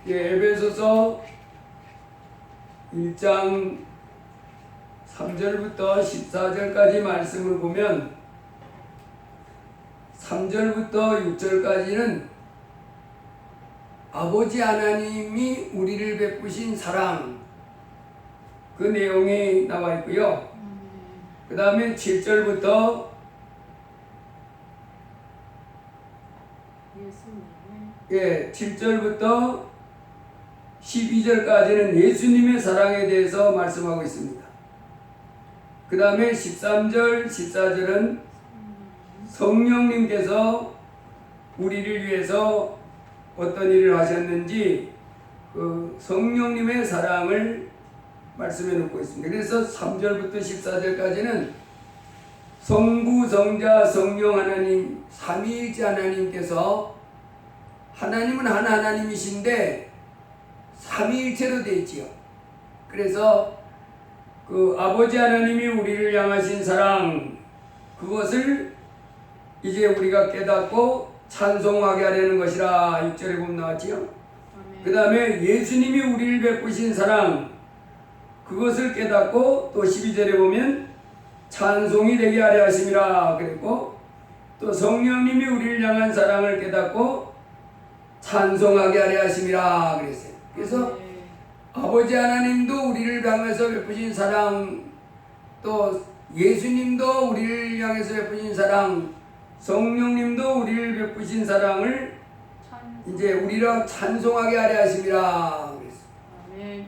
에베소서 1장 3절부터 14절까지 말씀을 보면 3절부터 6절까지는 아버지 하나님이 우리를 베푸신 사랑 그 내용이 나와 있고요. 그 다음에 7절부터 7절부터 12절까지는 예수님의 사랑에 대해서 말씀하고 있습니다. 그 다음에 13절, 14절은 성령님께서 우리를 위해서 어떤 일을 하셨는지 그 성령님의 사랑을 말씀해 놓고 있습니다. 그래서 3절부터 14절까지는 성부, 성자, 성령 하나님, 삼위일체 하나님께서 하나님은 한 하나님이신데 삼위일체로 되어 있지요. 그래서 그 아버지 하나님이 우리를 향하신 사랑 그것을 이제 우리가 깨닫고 찬송하게 하려는 것이라 6절에 보면 나왔지요. 그 다음에 예수님이 우리를 베푸신 사랑 그것을 깨닫고 또 12절에 보면 찬송이 되게 하려 하심이라 그랬고 또 성령님이 우리를 향한 사랑을 깨닫고 찬송하게 하려 하심이라 그랬어요. 그래서 아버지 하나님도 우리를 향해서 베푸신 사랑 또 예수님도 우리를 향해서 베푸신 사랑 성령님도 우리를 베푸신 사랑을 이제 우리랑 찬송하게 하려 하심이라 그랬어요.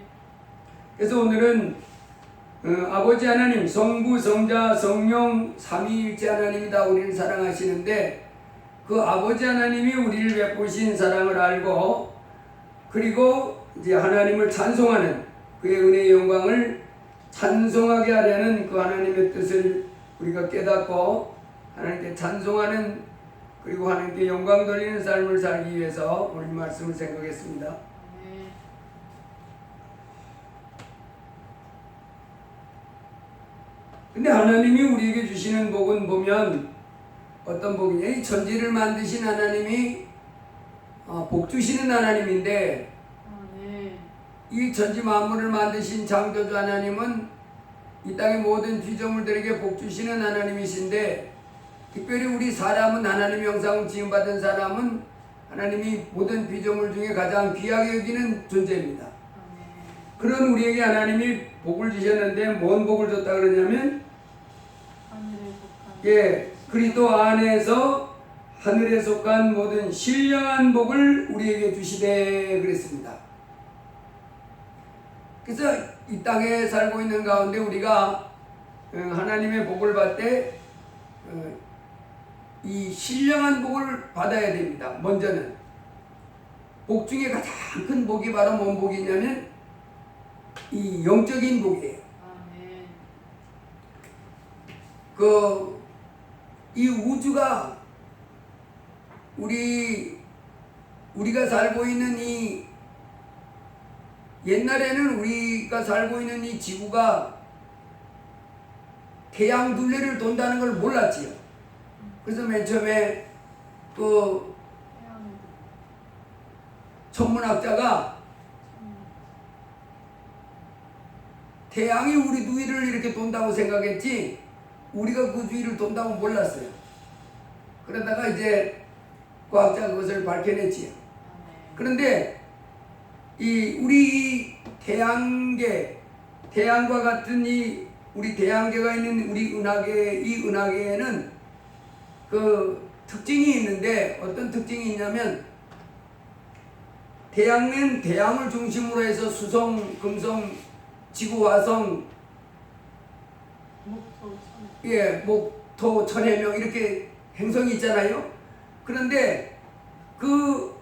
그래서 오늘은 아버지 하나님 성부 성자 성령 삼위일체 하나님이다 우리를 사랑하시는데 그 아버지 하나님이 우리를 베푸신 사랑을 알고 그리고 이제 하나님을 찬송하는 그의 은혜의 영광을 찬송하게 하려는 그 하나님의 뜻을 우리가 깨닫고 하나님께 찬송하는 그리고 하나님께 영광 돌리는 삶을 살기 위해서 오늘 말씀을 생각했습니다. 근데 하나님이 우리에게 주시는 복은 보면 어떤 복이냐? 이 천지를 만드신 하나님이 복 주시는 하나님인데 이 천지 만물을 만드신 창조주 하나님은 이 땅의 모든 피조물들에게 복 주시는 하나님이신데 특별히 우리 사람은 하나님의 형상을 지음받은 사람은 하나님이 모든 피조물 중에 가장 귀하게 여기는 존재입니다. 그런 우리에게 하나님이 복을 주셨는데 뭔 복을 줬다 그러냐면 그리스도 안에서 하늘에 속한 모든 신령한 복을 우리에게 주시되 그랬습니다. 그래서 이 땅에 살고 있는 가운데 우리가 하나님의 복을 받을 때 이 신령한 복을 받아야 됩니다. 먼저는 복 중에 가장 큰 복이 바로 뭔 복이냐면 이 영적인 복이에요. 이 우주가 우리가 살고 있는 이 옛날에는 우리가 살고 있는 이 지구가 태양 둘레를 돈다는 걸 몰랐지요. 그래서 맨 처음에 그 천문학자가 태양이 우리 주위를 이렇게 돈다고 생각했지 우리가 그 주위를 돈다고 몰랐어요. 그러다가 이제 과학자가 그것을 밝혀냈지요. 그런데 우리 태양계, 태양과 같은 우리 태양계가 있는 우리 이 은하계에는 그 특징이 있는데 어떤 특징이 있냐면 태양은 태양을 중심으로 해서 수성, 금성, 지구, 화성, 목토, 천해명 이렇게 행성이 있잖아요. 그런데 그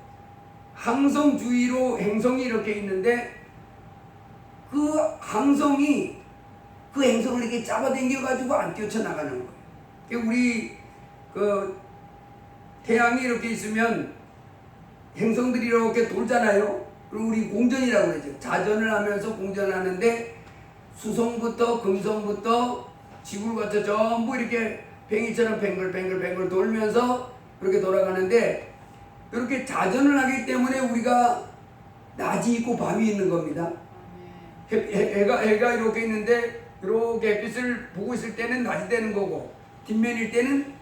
항성 주위로 행성이 이렇게 있는데 그 항성이 그 행성을 이렇게 잡아당겨 가지고 안 뛰어나가는 거예요. 우리 그 태양이 이렇게 있으면 행성들이 이렇게 돌잖아요. 그리고 우리 공전이라고 그러죠. 자전을 하면서 공전하는데 수성부터 금성부터 지구를 거쳐 전부 이렇게 뱅이처럼 뱅글뱅글 돌면서 그렇게 돌아가는데 이렇게 자전을 하기 때문에 우리가 낮이 있고 밤이 있는 겁니다. 해가 이렇게 있는데 이렇게 햇빛을 보고 있을 때는 낮이 되는 거고 뒷면일 때는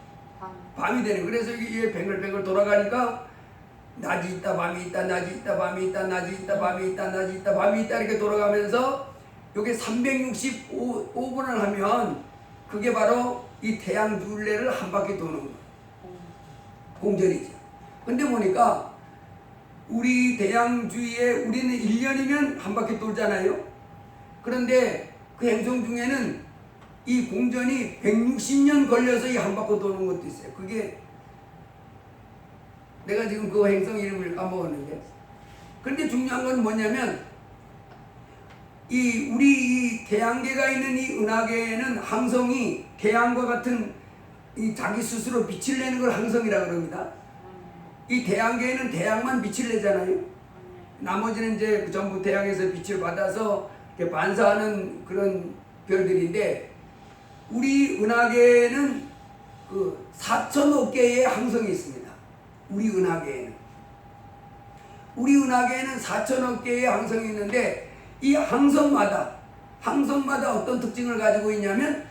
밤이 되는. 그래서 이게 뱅글뱅글 돌아가니까 낮이 있다 밤이 있다 낮이 있다 밤이 있다 낮이 있다 밤이 있다 낮이 있다 밤이 있다 이렇게 돌아가면서 이게 365번을 하면 그게 바로 이 태양 둘레를 한 바퀴 도는 거예요. 공전이죠. 근데 보니까 우리 태양 주위에 우리는 1년이면 한 바퀴 돌잖아요. 그런데 그 행성 중에는 이 공전이 160년 걸려서 이 한 바퀴 도는 것도 있어요. 그게 내가 지금 그 행성 이름을 까먹었는데. 그런데 중요한 건 뭐냐면 우리 이 태양계가 있는 이 은하계에는 항성이 태양과 같은 이 자기 스스로 빛을 내는 걸 항성이라 그럽니다. 이 태양계에는 태양만 빛을 내잖아요. 나머지는 이제 전부 태양에서 빛을 받아서 이렇게 반사하는 그런 별들인데 우리 은하계에는 그 4천억 개의 항성이 있습니다. 우리 은하계에는 4천억 개의 항성이 있는데 이 항성마다 어떤 특징을 가지고 있냐면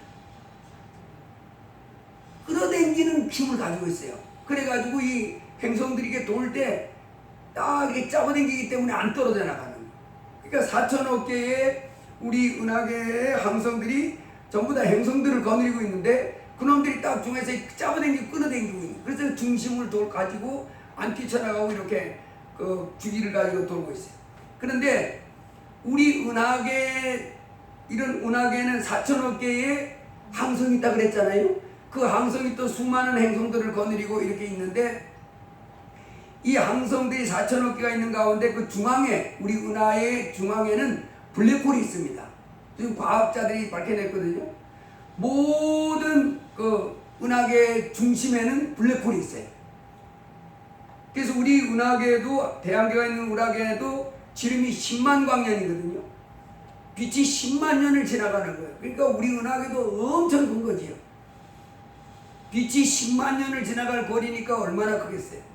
끌어당기는 힘을 가지고 있어요. 그래가지고 이 행성들이 이렇게 돌 때 딱 이렇게 잡아당기기 때문에 안 떨어져 나가는 거예요. 그러니까 4천억 개의 우리 은하계의 항성들이 전부 다 행성들을 거느리고 있는데 그놈들이 딱 중에서 잡아당기고 끌어당기고 있는. 그래서 중심을 가지고 안 뛰쳐나가고 이렇게 그 주기를 가지고 돌고 있어요. 그런데 우리 은하계 이런 은하계는 4천억 개의 항성이 있다 그랬잖아요. 그 항성이 또 수많은 행성들을 거느리고 이렇게 있는데 이 항성들이 4천억 개가 있는 가운데 그 중앙에 우리 은하의 중앙에는 블랙홀이 있습니다. 지금 과학자들이 밝혀냈거든요. 모든 그 은하계 중심에는 블랙홀이 있어요. 그래서 우리 은하계에도 태양계가 있는 은하계에도 지름이 10만 광년이거든요. 빛이 10만 년을 지나가는 거예요. 그러니까 우리 은하계도 엄청 큰 거지요. 빛이 10만 년을 지나갈 거리니까 얼마나 크겠어요.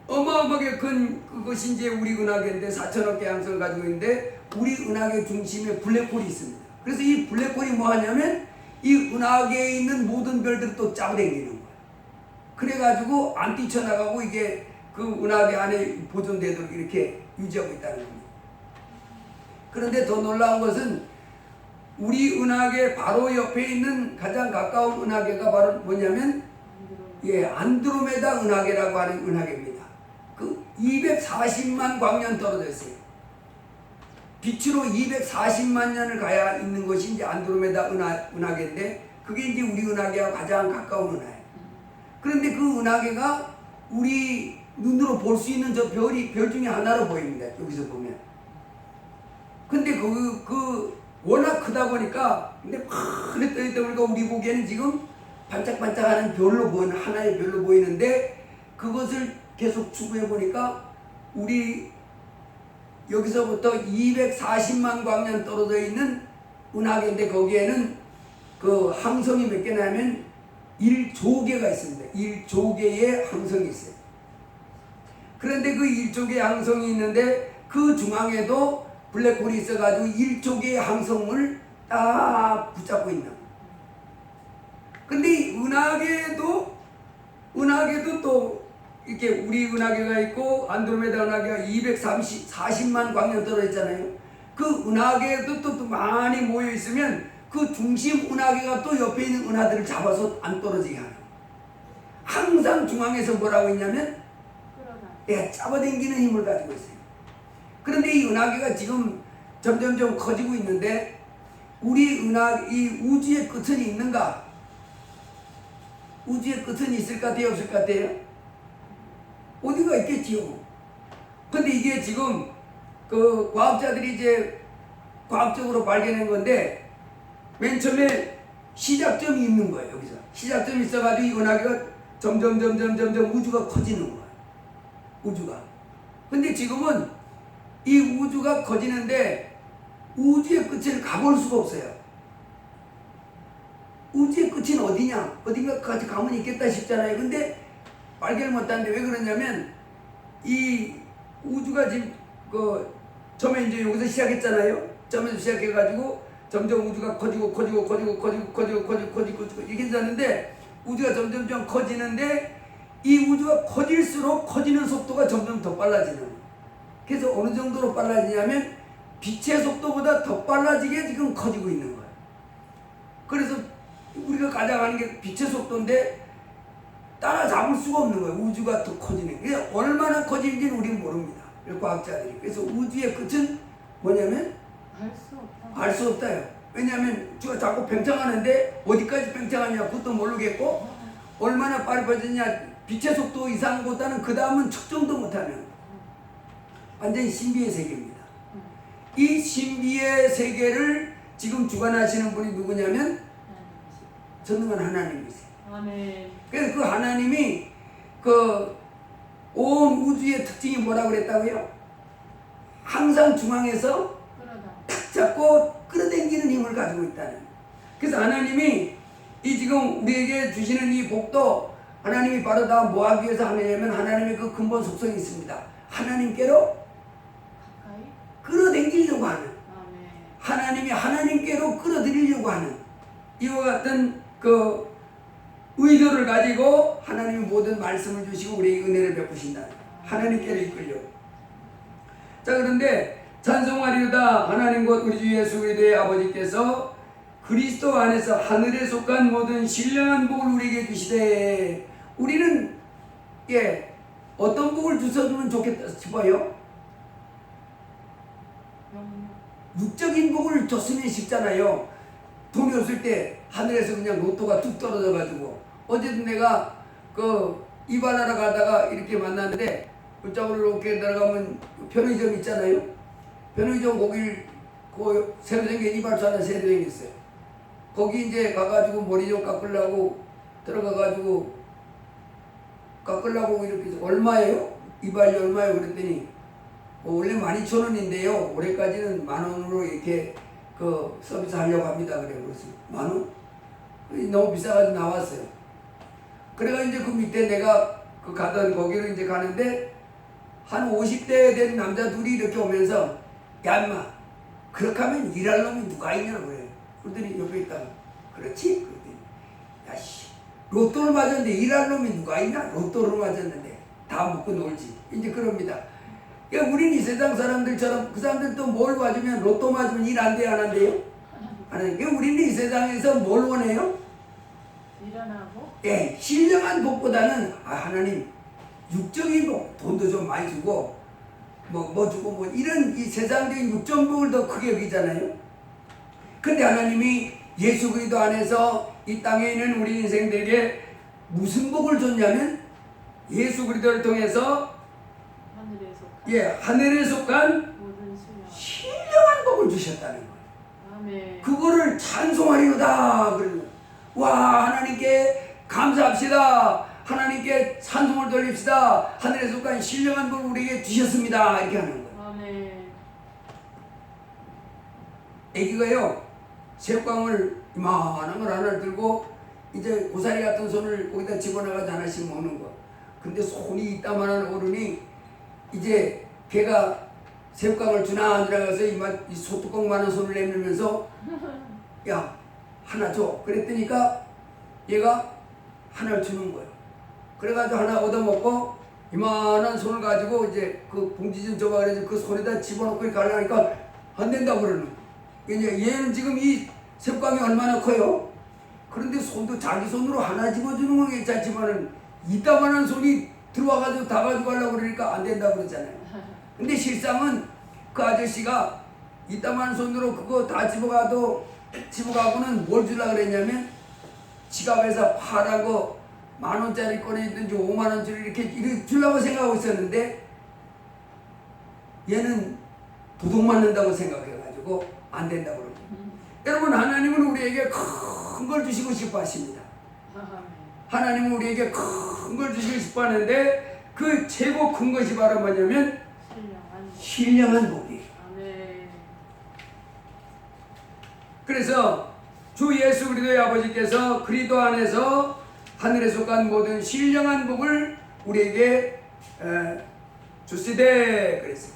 어마어마하게 큰 그것이 이제 우리 은하계인데 4천억 개 항성을 가지고 있는데 우리 은하계 중심에 블랙홀이 있습니다. 그래서 이 블랙홀이 뭐 하냐면 이 은하계에 있는 모든 별들을 또 잡아당기는 거예요. 그래가지고 안 뛰쳐나가고 이게 그 은하계 안에 보존되도록 이렇게 유지하고 있다는 겁니다. 그런데 더 놀라운 것은 우리 은하계 바로 옆에 있는 가장 가까운 은하계가 바로 뭐냐면 안드로메다 은하계라고 하는 은하계입니다. 그 240만 광년 떨어져 있어요. 빛으로 240만 년을 가야 있는 것이 이제 안드로메다 은하계인데 그게 이제 우리 은하계와 가장 가까운 은하예요. 그런데 그 은하계가 우리 눈으로 볼 수 있는 저 별 중에 하나로 보입니다. 여기서 보면. 근데 그 워낙 크다 보니까 근데 파랗게 떠 있다 보니까 우리 보기에는 지금 반짝반짝하는 별로 보이는 하나의 별로 보이는데 그것을 계속 추구해 보니까 우리 여기서부터 240만 광년 떨어져 있는 은하계인데 거기에는 그 항성이 몇 개냐면 1조 개가 있습니다. 1조 개의 항성이 있어요. 그런데 그 1조 개의 항성이 있는데 그 중앙에도 블랙홀이 있어가지고 1조 개의 항성을 딱 붙잡고 있는. 근데 은하계도 또 이렇게 우리 은하계가 있고 안드로메다 은하계가 240만 광년 떨어져 있잖아요. 그 은하계도 또 많이 모여 있으면 그 중심 은하계가 또 옆에 있는 은하들을 잡아서 안 떨어지게 하는. 항상 중앙에서 뭐라고 있냐면 내가 잡아당기는 힘을 가지고 있어요. 그런데 이 은하계가 지금 점점점 커지고 있는데 이 우주의 끝은 있는가? 우주의 끝은 있을 것 같아요? 없을 것 같아요? 어디가 있겠지요. 근데 이게 지금 그 과학자들이 이제 과학적으로 발견한 건데 맨 처음에 시작점이 있는 거예요. 여기서 시작점이 있어가지고 이 은하계가 점점 우주가 커지는 거예요. 우주가. 근데 지금은 이 우주가 커지는데 우주의 끝을 가볼 수가 없어요. 우주의 끝은 어디냐? 어딘가까지 가면 있겠다 싶잖아요. 근데 발견을 못하는데 왜 그러냐면 이 우주가 지금 처음에 이제 여기서 시작했잖아요. 처음에서 시작해가지고 점점 우주가 커지고 이렇게 되는데 우주가 점점 커지는데 이 우주가 커질수록 커지는 속도가 점점 더 빨라지는 거예요. 그래서 어느 정도로 빨라지냐면 빛의 속도보다 더 빨라지게 지금 커지고 있는 거예요. 그래서 우리가 가져가는 게 빛의 속도인데 따라잡을 수가 없는 거예요. 우주가 더 커지는. 그래서 얼마나 커지는지는 우리는 모릅니다. 과학자들이. 그래서 우주의 끝은 뭐냐면 알 수 없다요. 왜냐하면 우주가 자꾸 팽창하는데 어디까지 팽창하냐 그것도 모르겠고 얼마나 빨리 퍼지냐 빛의 속도 이상보다는 그 다음은 측정도 못하는 완전히 신비의 세계입니다. 이 신비의 세계를 지금 주관하시는 분이 누구냐면 전능한 하나님이세요. 아멘. 그래서 그 하나님이 온 우주의 특징이 뭐라고 그랬다고요? 항상 중앙에서 탁 잡고 끌어당기는 힘을 가지고 있다는. 그래서 하나님이 이 지금 우리에게 주시는 이 복도 하나님이 바로 다 뭐 하기 위해서 하느냐면 하나님의 그 근본 속성이 있습니다. 하나님께로 끌어당기려고 하는. 하나님이 하나님께로 끌어들이려고 하는 이와 같은 의도를 가지고 하나님이 모든 말씀을 주시고 우리에게 은혜를 베푸신다. 하나님께로 이끌려. 자, 그런데 찬송하리로다 하나님 곧 우리 주 예수 그리스도의 아버지께서 그리스도 안에서 하늘에 속한 모든 신령한 복을 우리에게 주시되 우리는 어떤 복을 주셔주면 좋겠다 싶어요? 육적인 복을 줬으면 싶잖아요. 돈이 없을 때 하늘에서 그냥 로또가 뚝 떨어져가지고 어제도 내가 이발하러 가다가 이렇게 만났는데 그쪽으로 이렇게 들어가면 편의점 있잖아요. 편의점 거기 새로 생긴 이발소 하나 새로 생겼어요. 거기 이제 가가지고 머리 좀 깎으려고 들어가가지고 깎으려고 이렇게 얼마예요? 이발이 얼마예요? 그랬더니 원래 12,000원인데요. 올해까지는 10,000원으로 이렇게 서비스 하려고 합니다. 그래서 10,000원? 너무 비싸가지고 나왔어요. 그래가 이제 그 밑에 내가 가던 거기로 이제 가는데 한 50대 된 남자 둘이 이렇게 오면서 야 인마 그렇게 하면 일할 놈이 누가 있냐고 그래요. 그러더니 옆에 있다가 그렇지? 그랬더니 야씨 로또를 맞았는데 일할 놈이 누가 있나? 로또를 맞았는데 다 먹고 놀지. 이제 그럽니다. 그러니까 우린 이 세상 사람들처럼 그 사람들도 뭘 맞으면 로또 맞으면 일 안 돼요? 안 한대요? 안 해요. 그러니까 우리는 이 세상에서 뭘 원해요? 일어나고? 예, 신령한 복보다는 하나님 육적인 복, 돈도 좀 많이 주고 뭐 주고 이런 이 세상적인 육적 복을 더 크게 여기잖아요. 근데 하나님이 예수 그리스도 안에서 이 땅에 있는 우리 인생들에게 무슨 복을 줬냐면 예수 그리스도를 통해서 하늘에 속한 신령한 복을 주셨다는 거예요. 아멘. 그거를 찬송하리로다. 와 하나님께 감사합시다. 하나님께 찬송을 돌립시다. 하늘에 속한 신령한 복을 우리에게 주셨습니다. 이렇게 하는 거예요. 아멘. 애기가요 새우깡을 이만한 걸 하나 들고 이제 고사리 같은 손을 거기다 집어넣어가지고 하나씩 먹는 거. 근데 손이 이따만한 어른이 이제 걔가 새우깡을 주나 안 주나 가서 이 소뚜껑만한 손을 내밀면서 야 하나 줘. 그랬더니까 얘가 하나를 주는 거예요. 그래가지고 하나 얻어먹고 이만한 손을 가지고 이제 그 봉지 좀 줘봐 그래서 그 손에다 집어넣고 이렇게 하려니까 안 된다고 그러는 거예요. 얘는 지금 이 새우깡이 얼마나 커요? 그런데 손도 자기 손으로 하나 집어주는 건 괜찮지만은 이따만한 손이 들어와가지고 다 가지고 가려고 그러니까 안 된다고 그러잖아요. 근데 실상은 그 아저씨가 이따만한 손으로 그거 다 집어가고는 뭘 주려고 그랬냐면 지갑에서 파라고 10,000원짜리 꺼내든지 50,000원짜리 이렇게 주려고 생각하고 있었는데 얘는 도둑 맞는다고 생각해가지고 안 된다고 그러고. 여러분 하나님은 우리에게 큰 걸 주시고 싶어 하십니다. 하나님은 우리에게 큰 걸 주시고 싶어 하는데 그 최고 큰 것이 바로 뭐냐면 신령한 복이에요. 그래서 주 예수 그리스도의 아버지께서 그리스도 안에서 하늘에 속한 모든 신령한 복을 우리에게 주시되 그랬어요.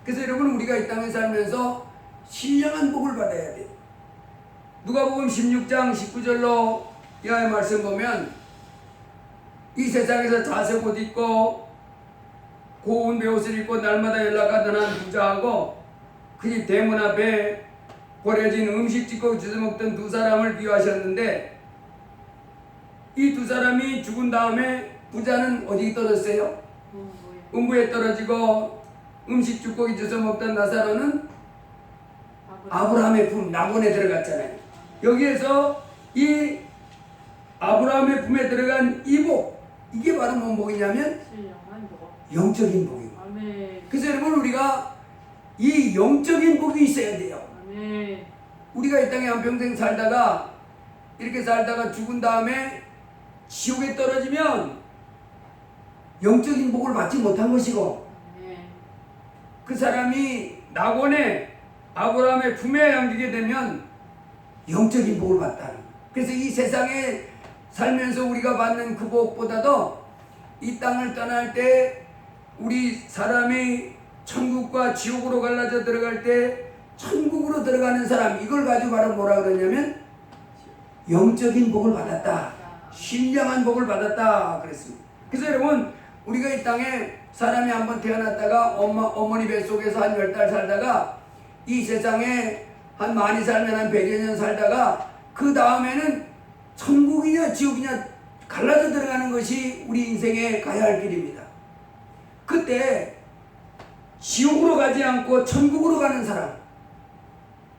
그래서 여러분 우리가 이 땅에 살면서 신령한 복을 받아야 돼요. 누가복음 16장 19절로 이하의 말씀 보면 이 세상에서 자색 옷 입고 고운 베옷을 입고 날마다 연락하던 한 부자하고 그 집 대문 앞에 버려진 음식 짓고 주워먹던 두 사람을 비유하셨는데 이 두 사람이 죽은 다음에 부자는 어디 떨어졌어요? 음부에 떨어지고 음식 죽고기 주워먹던 나사로는 아브라함의 품 낙원에 들어갔잖아요. 여기에서 이 아브라함의 품에 들어간 이 복, 이게 바로 뭔 복이냐면 영적인 복이고. 그래서 여러분 우리가 이 영적인 복이 있어야 돼요. 우리가 이 땅에 한평생 살다가 이렇게 살다가 죽은 다음에 지옥에 떨어지면 영적인 복을 받지 못한 것이고 그 사람이 낙원에 아브라함의 품에 안기게 되면 영적인 복을 받다는. 그래서 이 세상에 살면서 우리가 받는 그 복보다도 이 땅을 떠날 때 우리 사람이 천국과 지옥으로 갈라져 들어갈 때 천국으로 들어가는 사람, 이걸 가지고 바로 뭐라 그러냐면 영적인 복을 받았다, 신령한 복을 받았다 그랬습니다. 그래서 여러분 우리가 이 땅에 사람이 한번 태어났다가 어머니 뱃속에서 한 10달 살다가 이 세상에 한 많이 살면 한 100여 년 살다가 그 다음에는 천국이냐 지옥이냐 갈라져 들어가는 것이 우리 인생에 가야 할 길입니다. 그때 지옥으로 가지 않고 천국으로 가는 사람,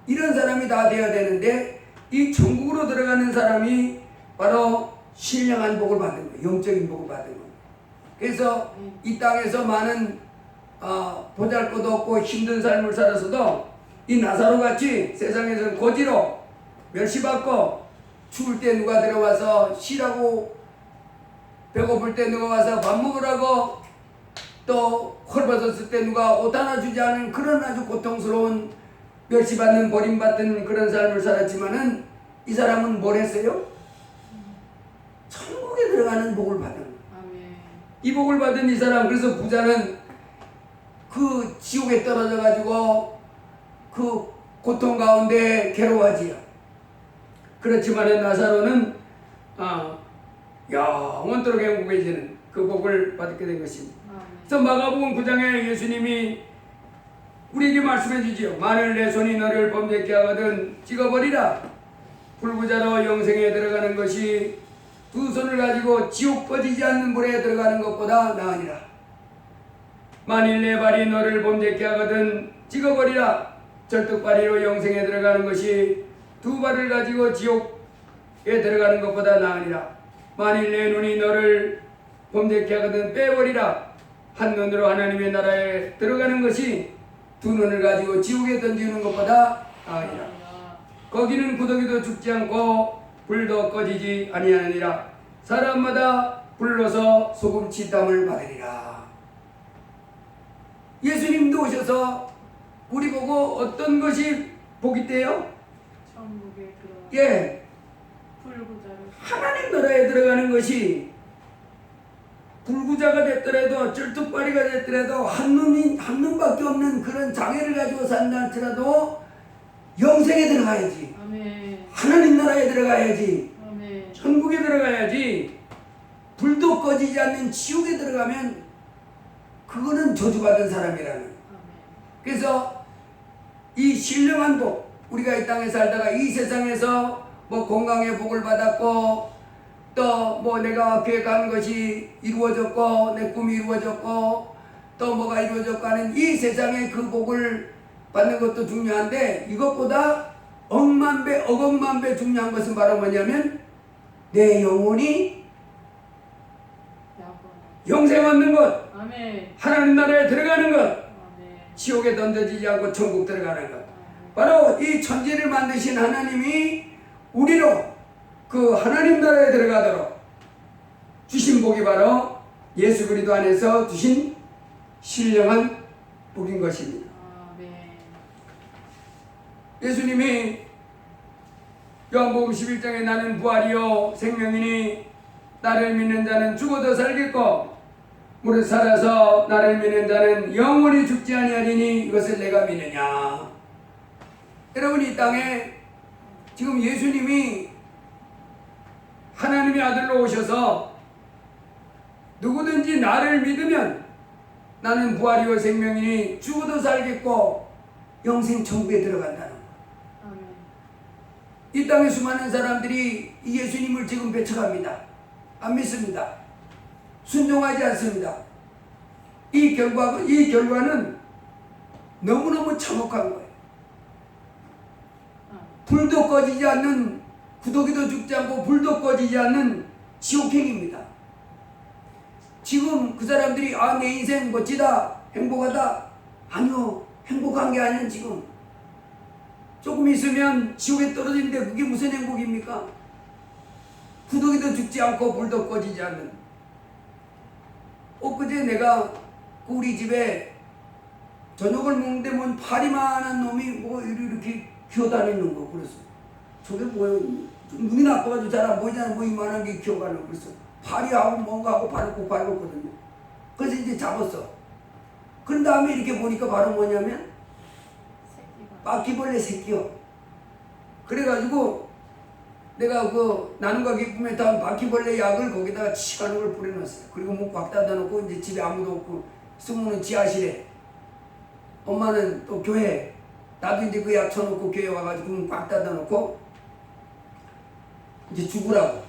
이런 사람이 다 되어야 되는데 이 천국으로 들어가는 사람이 바로 신령한 복을 받은 거예요. 영적인 복을 받은 거예요. 그래서 이 땅에서 많은 보잘것 없고 힘든 삶을 살아서도 이 나사로 같이 세상에서는 고지로 멸시받고 추울 때 누가 들어와서 쉬라고, 배고플 때 누가 와서 밥 먹으라고, 또 헐벗었을 때 누가 옷 하나 주지 않은 그런 아주 고통스러운 멸시받는 버림받는 그런 삶을 살았지만은 이 사람은 뭘 했어요? 천국에 들어가는 복을 받은 거예요. 이 복을 받은 이 사람, 그래서 부자는 그 지옥에 떨어져 가지고 그 고통 가운데 괴로워하지요. 그렇지만 나사로는 영원토록 행복해지는 그 복을 받게 된 것입니다. 그래서 마가복음 9장에 예수님이 우리에게 말씀해 주지요. 만일 내 손이 너를 범죄케 하거든 찍어버리라. 불부자로 영생에 들어가는 것이 두 손을 가지고 지옥 꺼지지 않는 불에 들어가는 것보다 나으니라. 만일 내 발이 너를 범죄케 하거든 찍어버리라. 절뚝발이로 영생에 들어가는 것이 두 발을 가지고 지옥에 들어가는 것보다 나으니라. 만일 내 눈이 너를 범죄케 하거든 빼버리라. 한 눈으로 하나님의 나라에 들어가는 것이 두 눈을 가지고 지옥에 던지는 것보다 나으니라. 거기는 구더기도 죽지 않고 불도 꺼지지 아니하니라. 사람마다 불러서 소금치 땀을 받으리라. 예수님도 오셔서 우리 보고 어떤 것이 복이 돼요? 천국에 들어가. 예, 불구자로 하나님 나라에 들어가는 것이, 불구자가 됐더라도 쩔뚝발이가 됐더라도 한 눈밖에 없는 그런 장애를 가지고 산다 할지라도 영생에 들어가야지. 아멘. 하나님 나라에 들어가야지. 아멘. 천국에 들어가야지. 불도 꺼지지 않는 지옥에 들어가면 그거는 저주받은 사람이라는. 아멘. 그래서 이 신령한 복, 우리가 이 땅에 살다가 이 세상에서 뭐 건강의 복을 받았고 또 뭐 내가 계획한 것이 이루어졌고 내 꿈이 이루어졌고 또 뭐가 이루어졌고 하는 이 세상의 그 복을 받는 것도 중요한데, 이것보다 억만배 억억만배 중요한 것은 바로 뭐냐면 내 영혼이 영생 얻는 것, 아멘. 하나님 나라에 들어가는 것, 아멘. 지옥에 던져지지 않고 천국 들어가는 것. 바로 이 천지를 만드신 하나님이 우리로 그 하나님 나라에 들어가도록 주신 복이 바로 예수 그리스도 안에서 주신 신령한 복인 것입니다. 아멘. 예수님이 요한복음 11장에 나는 부활이요 생명이니 나를 믿는 자는 죽어도 살겠고 무릇 살아서 나를 믿는 자는 영원히 죽지 아니하리니 이것을 내가 믿느냐. 여러분, 이 땅에 지금 예수님이 하나님의 아들로 오셔서 누구든지 나를 믿으면 나는 부활이요 생명이니 죽어도 살겠고 영생 천국에 들어간다는 거예요. 아멘. 이 땅에 수많은 사람들이 이 예수님을 지금 배척합니다. 안 믿습니다. 순종하지 않습니다. 이 결과는 너무너무 참혹한 거예요. 불도 꺼지지 않는, 구더기도 죽지 않고 불도 꺼지지 않는 지옥행입니다. 지금 그 사람들이 내 인생 멋지다, 행복하다. 아니요, 행복한 게 아니야. 지금 조금 있으면 지옥에 떨어지는데 그게 무슨 행복입니까? 구더기도 죽지 않고 불도 꺼지지 않는. 엊그제 내가 우리 집에 저녁을 먹는데 뭔 파리만한 놈이 뭐 이렇게 기어다니는 거. 그래서 저게 뭐예요? 눈이 나빠가지고 잘 안 보이잖아. 뭐 이만한 게 기어가는 거. 그래서 파리하고 뭔가 하고 밟고 밟았거든요. 그래서 이제 잡았어. 그런 다음에 이렇게 보니까 바로 뭐냐면 바퀴벌레 새끼요. 그래가지고 내가 그 나눔과 기쁨에 담은 바퀴벌레 약을 거기다가 치가는 걸 뿌려놨어요. 그리고 문 꽉 닫아놓고 이제 집에 아무도 없고 승우는 지하실에, 엄마는 또 교회, 나도 이제 그 약 쳐놓고 교회 와가지고 문 꽉 닫아놓고 이제 죽으라고.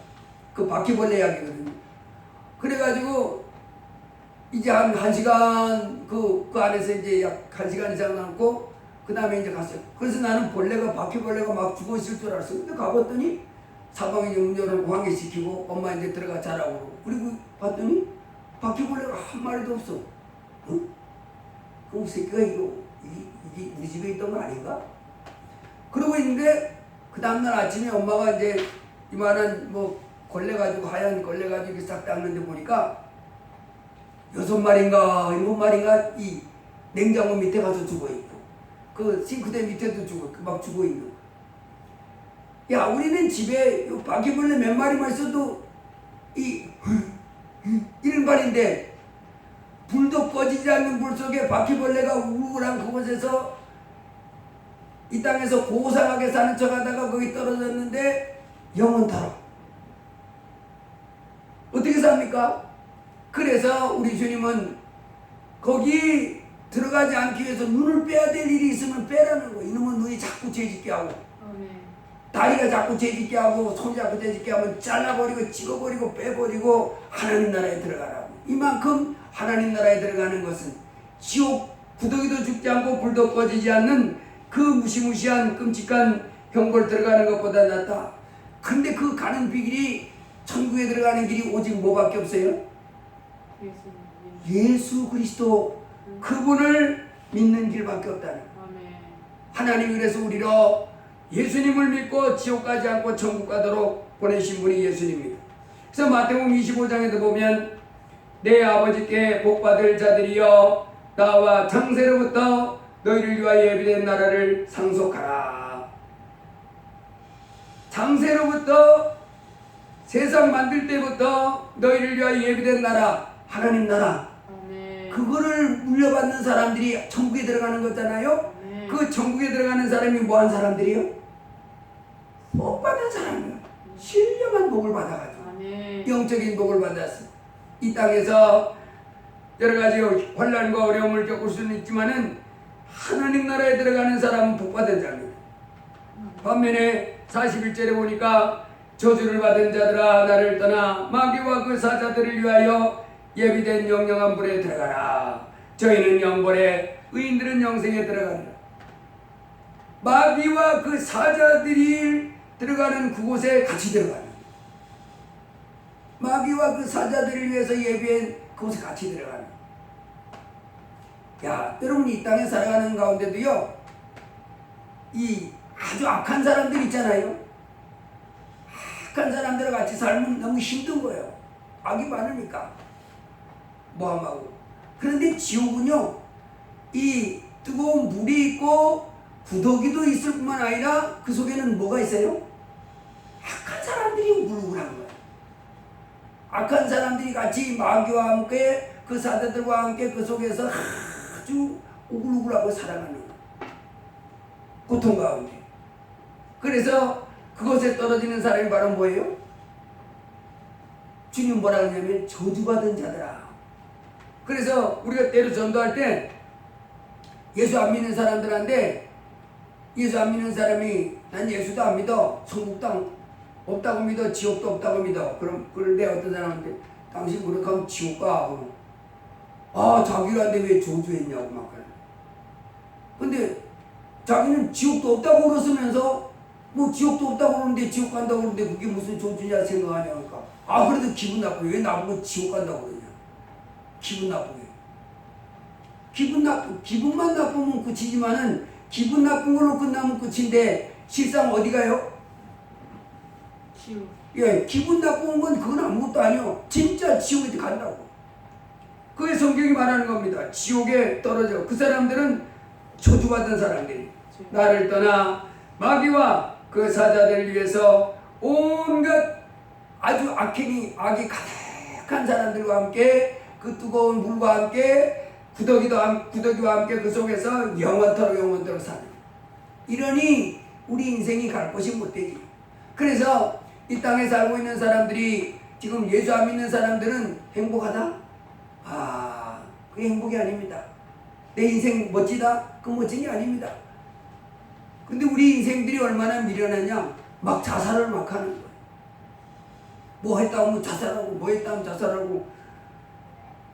그 바퀴벌레 약이거든요. 그래가지고 이제 한 시간 그 안에서 이제 약 1시간 이상 남고 그 다음에 이제 갔어요. 그래서 나는 바퀴벌레가 막 죽어 있을 줄 알았어요. 근데 가봤더니 사방에 문 열어놓고 환기시키고 엄마 이제 들어가 자라고 그러고, 그리고 봤더니 바퀴벌레가 한 마리도 없어. 응? 그럼 새끼가 이게 우리 집에 있던 거 아닌가? 그러고 있는데 그 다음날 아침에 엄마가 이제 이만한 뭐 걸레 가지고, 하얀 걸레 가지고 이렇게 싹 닦는데 보니까 6마리인가 7마리인가 이 냉장고 밑에 가서 죽어있고, 그 싱크대 밑에도 막 죽어있는. 야, 우리는 집에 바퀴벌레 몇 마리만 있어도 이런 말인데, 불도 꺼지지 않는 불 속에 바퀴벌레가 우울한 그곳에서 이 땅에서 고상하게 사는 척 하다가 거기 떨어졌는데 영원토록 어떻게 삽니까? 그래서 우리 주님은 거기 들어가지 않기 위해서 눈을 빼야 될 일이 있으면 빼라는 거예요. 이놈은 눈이 자꾸 죄짓게 하고, 다리가 자꾸 죄짓게 하고, 손이 자꾸 죄짓게 하면 잘라버리고 찍어버리고 빼버리고 하나님 나라에 들어가라고. 이만큼 하나님 나라에 들어가는 것은 지옥, 구더기도 죽지 않고 불도 꺼지지 않는 그 무시무시한 끔찍한 형벌 들어가는 것보다 낫다. 근데 그 가는 길이, 천국에 들어가는 길이 오직 뭐밖에 없어요? 예수 그리스도, 그분을 믿는 길밖에 없다는 거예요. 하나님이 그래서 우리로 예수님을 믿고 지옥 가지 않고 천국 가도록 보내신 분이 예수님입니다. 그래서 마태복음 25장에도 보면 내 아버지께 복받을 자들이여 나와 창세로부터 너희를 위하여 예비된 나라를 상속하라. 창세로부터, 세상 만들 때부터 너희를 위하여 예비된 나라, 하나님 나라, 그거를 물려받는 사람들이 천국에 들어가는 거잖아요. 그 천국에 들어가는 사람이 뭐한 사람들이요? 복 받은 사람이요. 신령한 복을 받아가지고 영적인 복을 받았어. 이 땅에서 여러 가지 환난과 어려움을 겪을 수는 있지만은 하나님 나라에 들어가는 사람은 복 받은 자입니다. 반면에 41절에 보니까 저주를 받은 자들아 나를 떠나 마귀와 그 사자들을 위하여 예비된 영영한 불에 들어가라. 저희는 영벌에, 의인들은 영생에 들어가리라. 마귀와 그 사자들이 들어가는 그곳에 같이 들어가는, 마귀와 그 사자들을 위해서 예비한 그곳에 같이 들어가는. 야, 여러분, 이 땅에 살아가는 가운데도요, 이 아주 악한 사람들 있잖아요. 악한 사람들과 같이 살면 너무 힘든 거예요. 악이 많으니까. 모함하고. 그런데 지옥은요, 이 뜨거운 물이 있고 구더기도 있을 뿐만 아니라 그 속에는 뭐가 있어요? 악한 사람들이 우글우글한 거예요. 악한 사람들이 같이 마귀와 함께 그 사자들과 함께 그 속에서 아주 우글우글하고 살아가는 고통 가운데. 그래서 그것에 떨어지는 사람이 바로 뭐예요? 주님 뭐라 그러냐면 저주받은 자들아. 그래서 우리가 때로 전도할 때 예수 안 믿는 사람들한테, 예수 안 믿는 사람이 난 예수도 안 믿어, 천국도 없다고 믿어, 지옥도 없다고 믿어. 그런데 어떤 사람한테 당신 그렇게 하면 지옥 가. 그러면 자기한테 왜 저주했냐고 막 그래. 근데 자기는 지옥도 없다고 그러면서 뭐 지옥도 없다고 그러는데 지옥 간다고 그러는데 그게 무슨 저주냐 생각하냐니까. 그래도 기분 나쁘게 왜 나보고 지옥 간다고 그러냐. 기분 나쁘게. 기분만 나쁘면 끝이지만은 기분 나쁜 걸로 끝나면 끝인데 실상 어디 가요? 지옥. 예, 기분 나쁜 건 그건 아무것도 아니요. 진짜 지옥에 간다고. 그게 성경이 말하는 겁니다. 지옥에 떨어져. 그 사람들은 저주받은 사람들이 나를 떠나 마귀와 그 사자들을 위해서 온갖 아주 악이 가득한 사람들과 함께 그 뜨거운 물과 함께 구더기와 함께 그 속에서 영원토록 사는. 이러니 우리 인생이 갈 곳이 못 되지. 그래서 이 땅에 살고 있는 사람들이 지금 예수 안 믿는 사람들은 행복하다? 그게 행복이 아닙니다. 내 인생 멋지다? 그 멋진 게 아닙니다. 근데 우리 인생들이 얼마나 미련하냐? 막 자살을 막 하는 거예요. 뭐 했다 하면 자살하고, 뭐 했다 하면 자살하고.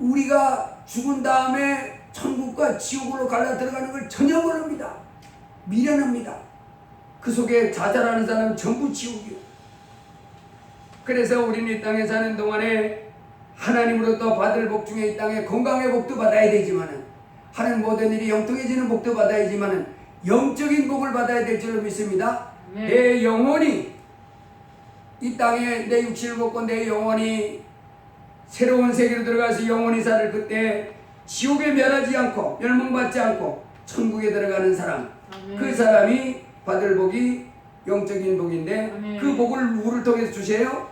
우리가 죽은 다음에 천국과 지옥으로 갈라 들어가는 걸 전혀 모릅니다. 미련합니다. 그 속에 자살하는 사람은 전부 지옥이에요. 그래서 우리는 이 땅에 사는 동안에 하나님으로부터 받을 복 중에 이 땅에 건강의 복도 받아야 되지만은, 하는 모든 일이 영통해지는 복도 받아야지만은 영적인 복을 받아야 될 줄로 믿습니다. 네. 내 영혼이 이 땅에 내 육신을 먹고 내 영혼이 새로운 세계로 들어가서 영원히 살 그때 지옥에 멸하지 않고 멸망받지 않고 천국에 들어가는 사람. 아멘. 그 사람이 받을 복이 영적인 복인데 아멘. 그 복을 누구를 통해서 주세요?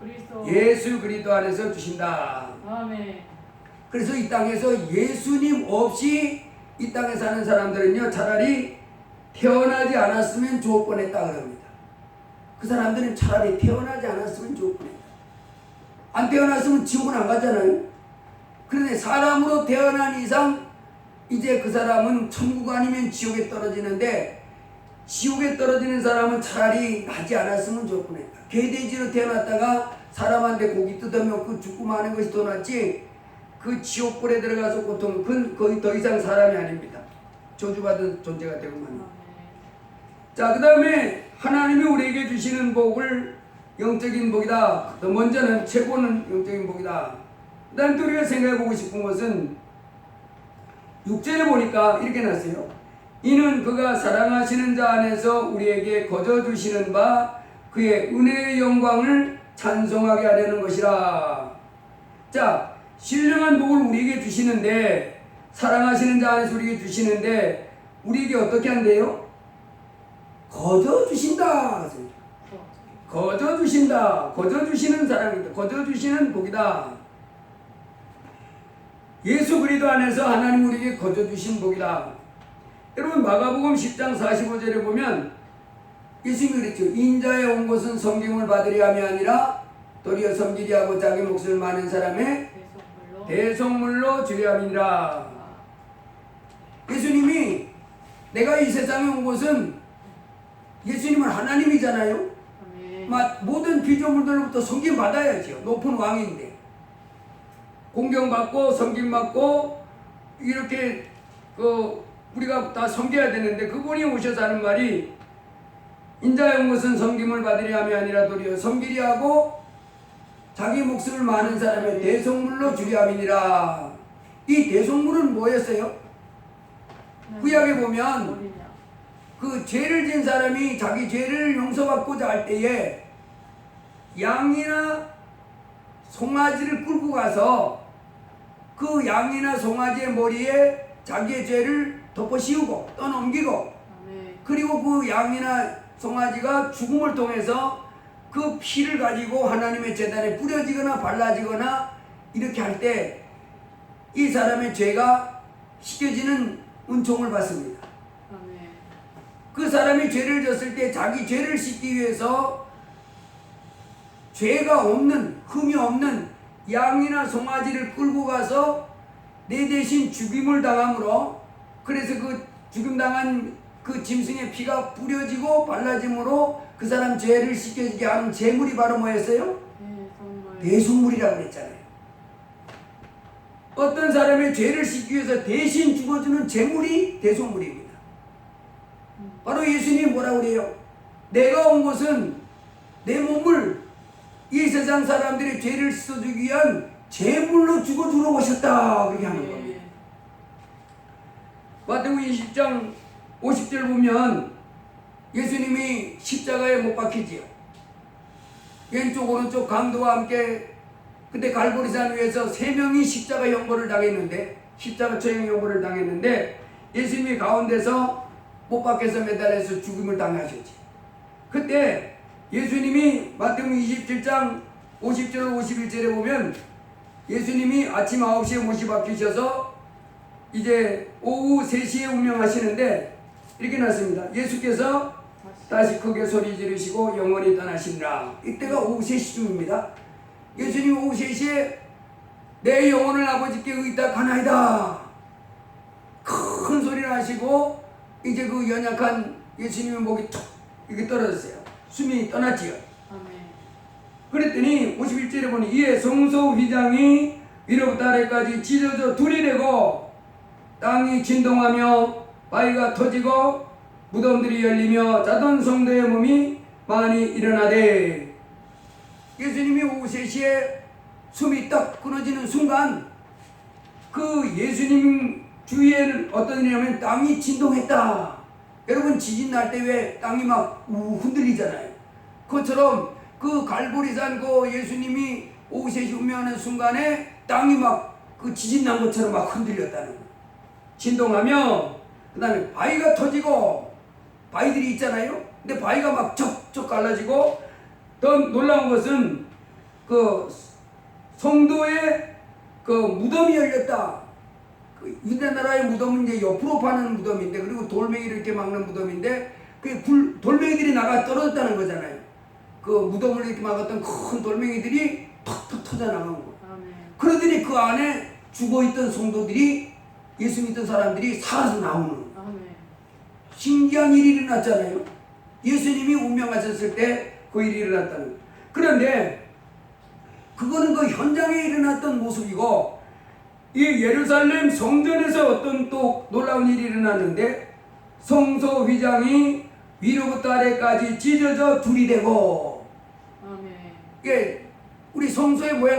그리스도. 예수 그리스도 안에서 주신다. 아멘. 그래서 이 땅에서 예수님 없이 이 땅에 사는 사람들은요, 차라리 태어나지 않았으면 좋을 뻔했다 그럽니다. 그 사람들은 차라리 태어나지 않았으면 좋을 뻔했다. 안 태어났으면 지옥은 안 가잖아요. 그런데 사람으로 태어난 이상 이제 그 사람은 천국 아니면 지옥에 떨어지는데, 지옥에 떨어지는 사람은 차라리 나지 않았으면 좋을 뻔했다. 개돼지로 태어났다가 사람한테 고기 뜯어먹고 죽고 마는 것이 더 낫지, 그 지옥불에 들어가서 고통, 그건 거의 더 이상 사람이 아닙니다. 저주받은 존재가 되고 맙니다. 자, 그 다음에 하나님이 우리에게 주시는 복을 영적인 복이다. 먼저는 최고는 영적인 복이다. 그 다음에 또 우리가 생각해 보고 싶은 것은 6절에 보니까 이렇게 났어요. 이는 그가 사랑하시는 자 안에서 우리에게 거저 주시는 바 그의 은혜의 영광을 찬송하게 하려는 것이라. 자, 신령한 복을 우리에게 주시는데, 사랑하시는 자 안에서 우리에게 주시는데 우리에게 어떻게 한대요? 거저 주신다. 거저 주신다. 거저 주시는 사랑이다. 거저 주시는 복이다. 예수 그리스도 안에서 하나님 우리에게 거저 주신 복이다. 여러분, 마가복음 10장 45절에 보면 예수님이 그랬죠. 인자에 온 것은 섬김을 받으려 함이 아니라 도리어 섬기리 하고 자기 몫을 많은 사람의 대속물로 주려 함이니라. 예수님이, 내가 이 세상에 온 것은, 예수님은 하나님이잖아요. 모든 피조물들로부터 섬김 받아야죠. 높은 왕인데 공경받고 섬김받고 이렇게 우리가 다 섬겨야 되는데, 그분이 오셔서 하는 말이 인자에 온 것은 섬김을 받으려 함이 아니라 도리어 섬기리 하고 자기 목숨을 많은 사람의 대속물로 주려 함이니라. 이 대속물은 뭐였어요? 구약에 보면 그 죄를 지은 사람이 자기 죄를 용서받고자 할 때에 양이나 송아지를 끌고 가서 그 양이나 송아지의 머리에 자기의 죄를 덮어 씌우고 떠넘기고, 그리고 그 양이나 송아지가 죽음을 통해서 그 피를 가지고 하나님의 제단에 뿌려지거나 발라지거나 이렇게 할 때 이 사람의 죄가 씻겨지는 은총을 받습니다. 아멘. 그 사람이 죄를 졌을 때 자기 죄를 씻기 위해서 죄가 없는, 흠이 없는 양이나 송아지를 끌고 가서 내 대신 죽임을 당함으로, 그래서 그 죽임당한 그 짐승의 피가 뿌려지고 발라짐으로 그 사람 죄를 씻겨지게 하는 제물이 바로 뭐였어요? 네, 정말. 대속물이라고 그랬잖아요. 어떤 사람의 죄를 씻기 위해서 대신 죽어주는 제물이 대속물입니다. 바로 예수님이 뭐라고 그래요? 내가 온 것은 내 몸을 이 세상 사람들의 죄를 씻어주기 위한 제물로 죽어주러 오셨다, 그렇게 하는 겁니다. 마태복음 20장 50절 보면 예수님이 십자가에 못 박히지요. 왼쪽 오른쪽 강도와 함께 그때 갈보리산 위에서 3명이 십자가 형벌을 당했는데, 십자가 처형 형벌을 당했는데 예수님이 가운데서 못 박혀서 매달려서 죽음을 당하셨지. 그때 예수님이 마태복음 27장 50절 51절에 보면 예수님이 아침 9시에 못이 박히셔서 이제 오후 3시에 운명하시는데 이렇게 났습니다. 예수께서 다시 크게 소리 지르시고 영원히 떠나시니라. 이때가 오후 3시쯤입니다. 예수님 오후 3시에 내 영혼을 아버지께 의탁하나이다. 큰 소리를 하시고 이제 그 연약한 예수님의 목이 툭 이렇게 떨어졌어요. 숨이 떠났지요. 아멘. 그랬더니 51절에 보니 이에 성소 휘장이 위로부터 아래까지 찢어져 둘이 되고 땅이 진동하며 바위가 터지고 무덤들이 열리며 자던 성도의 몸이 많이 일어나되, 예수님이 오후 3시에 숨이 딱 끊어지는 순간 그 예수님 주위에는 어떤 일이냐면 땅이 진동했다. 여러분 지진 날 때 왜 땅이 막 흔들리잖아요. 그것처럼 그 갈보리산 그 예수님이 오후 3시 운명하는 순간에 땅이 막 그 지진 난 것처럼 막 흔들렸다는 거예요. 진동하며 그 다음에 바위가 터지고, 바위들이 있잖아요. 근데 바위가 막 쩍쩍 갈라지고, 더 놀라운 것은 그 성도의 그 무덤이 열렸다. 그 우리나라의 무덤은 이제 옆으로 파는 무덤인데, 그리고 돌멩이를 이렇게 막는 무덤인데, 그 돌멩이들이 나가 떨어졌다는 거잖아요. 그 무덤을 이렇게 막았던 큰 돌멩이들이 턱턱 터져 나간 거. 아멘. 그러더니 그 안에 죽어있던 성도들이, 예수 믿던 사람들이 살아서 나오는 거예요. 아멘. 신기한 일이 일어났잖아요. 예수님이 운명하셨을 때 그 일이 일어났다는 거예요. 그런데 그거는 그 현장에 일어났던 모습이고, 이 예루살렘 성전에서 어떤 또 놀라운 일이 일어났는데, 성소 휘장이 위로부터 아래까지 찢어져 둘이 되고, 아멘. 이게 우리 성소의 모양